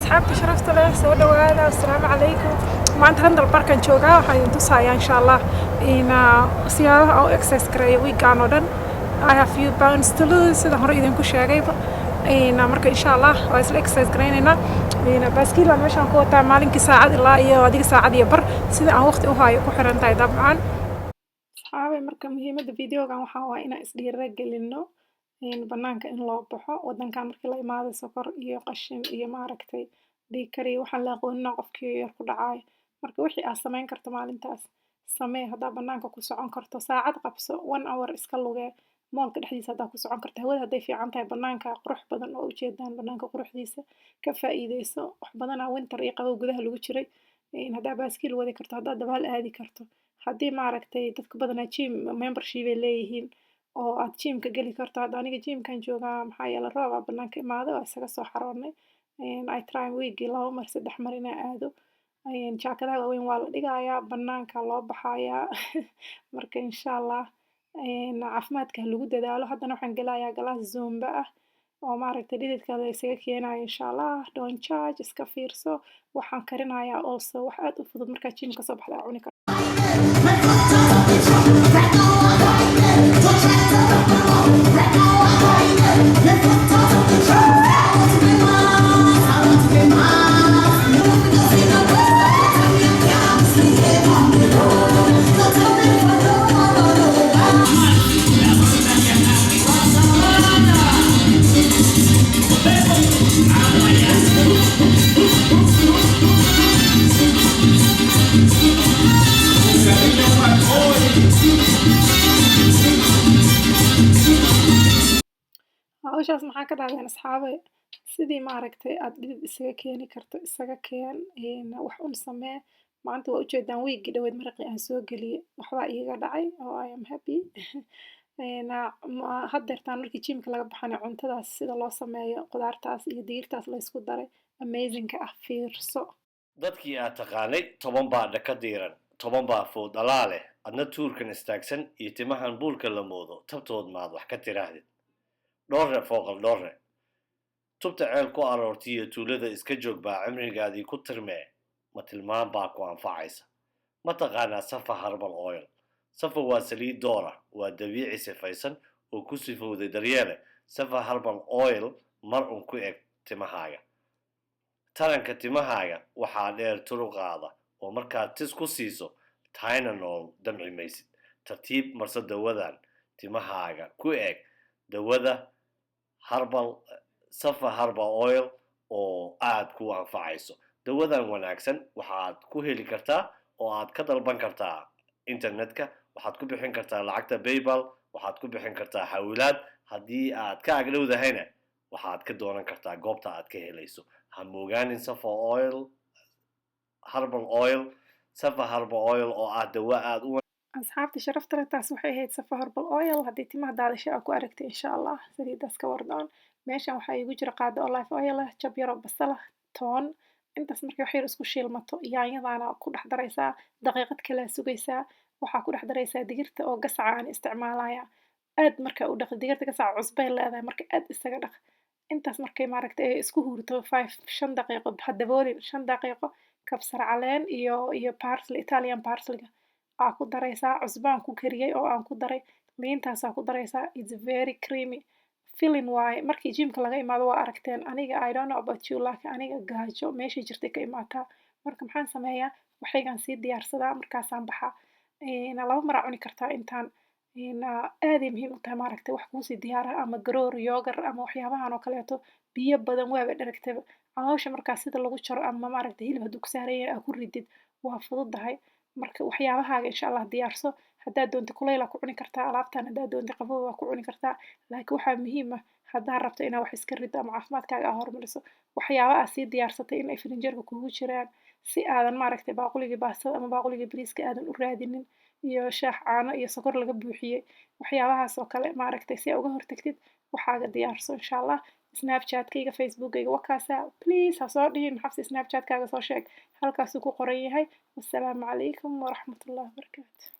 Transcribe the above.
أصحابتي شرفت له soo dhawaada assalaamu calaykum maanta handal barkan joogaa waxaan idin tusayaa insha Allah in siyaabaha oo exercise gareeyo weekan oo dhan I have few pounds to lose sida hore idinku sheegayba marka insha Allah waa isla exercise gareynayna baaskiil aan meeshaan ku wataa maalinkii saacad ilaa iyo adiga saacad iyo bar sida aan waqti u hayo ku xiran tahay dabcan asxaabay marka muhiimadda videogan waxaa waaye inaan isdhiirigelino banaanka in loo baxo wadankan markii la imaado sokor iyo qashin iyo maaragtay dhiig kari waxaan la aqoonina qofkii yar ku dhacay marka wixii aad samayn karto maalintaas samee haddaa banaanka ku socon karto saacad qabso 1 hour iska lugee moolka dhexdiisa haddaa ku socon karto hawada hadday fiican tahay banaanka qurux badan oo ujeedaan banaanka quruxdiisa ka faa'iideyso wax badanaa winter iyo qabow gudaha lagu jiray haddaa baaskiil wadi karto haddaa dabaal aadi karto haddii maaragtay dadka badanaa gym membership ay leeyihiin oo aad gymka geli karto hadda aniga gymkan joogaa maxaa yeelay roob aa banaanka imaado waa isaga soo xaroonnay I try weekii 2 mar 3 mar inaan aado jaakadaha waaweyn waa la dhigayaa banaanka loo baxayaa marka insha Allah caafimaadka lagu dadaalo haddana waxaan gelayaa galaas zumba ah oo maaragtay dhididkaada isaga keenayo insha Allah don't charge iska fiirso waxaan karinayaa also wax aad u fudud markaa gymka soo baxda cuni karto hawshaas maxaa ka dhacdeen asxaabay sidii maaragtay aad dhidid isaga keeni karto isaga keen wax un samee maanta waa ujeedaan wiigii dhaweyd maraqii aan soo geliyey waxbaa iiga dhacay oo I am happy haddeertaan markii gymka laga baxana cuntadaas sida loo sameeyo qudaartaas iyo digirtaas la isku daray amazingka ah fiirso dadkii aad taqaanay 10 baa dhaka diiran 10 baa food dhalaale adna tuurkan istaagsan iyo timahan buulka la moodo tabtood maad wax ka tiraahdid dhorre fooqal dhorre tubta ceel ku aroortay iyo tuulada iska joog baa cimrigaadii ku tirmee ma tilmaan baa ku anfacaysa ma taqaanaa safa herbal oil safa waa saliid doora waa dabiici sifaysan oo ku sifowday daryeele safa herbal oil mar un ku eg timahaaga taranka timahaaga waxaa dheer turuqaada oo markaad tis ku siiso Tylenol damci maysid tartiib marsa dawadan timahaaga ku eg dawada herbal safa herbal oil oo aad ku anfacayso dawadan wanaagsan waxaad ku heli kartaa oo aad ka dalban kartaa internetka waxaad ku bixin kartaa lacagta PayPal waxaad ku bixin kartaa xawilaad haddii aad ka agdhowdahayna waxaad ka doonan kartaa goobta aad ka helayso ha moogaanin safa oil herbal oil safa herbal oil oo ah dawa aad u asxaabta sharafta leh taas waxay ahayd safa herbal oil haddii timaha daadasho aad ku aragtay insha Allah saliidaas ka wardoon meeshan waxaa iigu jira qaado olive oil ah jab yar oo basal ah toon intaas markay wax yar isku shiilmato yaanyadaana ku dhex daraysaa daqiiqad kale sugaysaa waxaa ku dhex daraysaa digirta oo gasaca aan isticmaalaya aad marka u dhaq digirta gasaca cusbay leedahay marka aad isaga dhaq intaas markay maaragtay ay isku huurto 5 daqiiqo hadaboolin 5 daqiiqo kabsar caleen iyo parsley Italian parsleyga aa ku daraysaa cusbaan ku kariyay oo aan ku daray liintaasaa ku daraysaa it's very creamy filling waaye markii gymka laga imaado waa aragteen aniga I don't know about you laakiin aniga gaajo meeshii jirtay ka imaataa marka maxaan sameeyaa waxaygaan sii diyaarsadaa markaasaan baxaa 2 mar aa cuni kartaa intaan aaday muhiim u tahay maaragtay wax kuusii diyaara ama garoor yoogar ama waxyaabahan oo kaleeto biyo badan waaba dheragtaba caloosha markaas sida lagu jaro ama maaragtay hilib hadduu ku saaran yahay aa ku ridid waa fududahay marka waxyaabahaaga insha Allah diyaarso haddaad doonto kuleyl aa ku cuni kartaa alaabtan haddaad doonto qabow aa ku cuni kartaa laakiin waxaa muhiim ah haddaad rabto inaad wax iska riddo ama caafimaadkaaga aa horumariso waxyaaba aad sii diyaarsatay in ay firinjeerka kugu jiraan si aadan maaragtay baaquligii baastada ama baaquligii bariiska aadan u raadinin iyo shaax caano iyo sokor laga buuxiyey waxyaabahaas oo kale maaragtay si aad uga hortagtid waxaaga diyaarso insha Allah snapchatkayga facebookkayga wakaasaa please ha soo dhihin xabsi snapchatkaaga soo sheeg halkaasuu ku qoran yahay wassalaamu calaykum waraxmatullahi wabarakaatu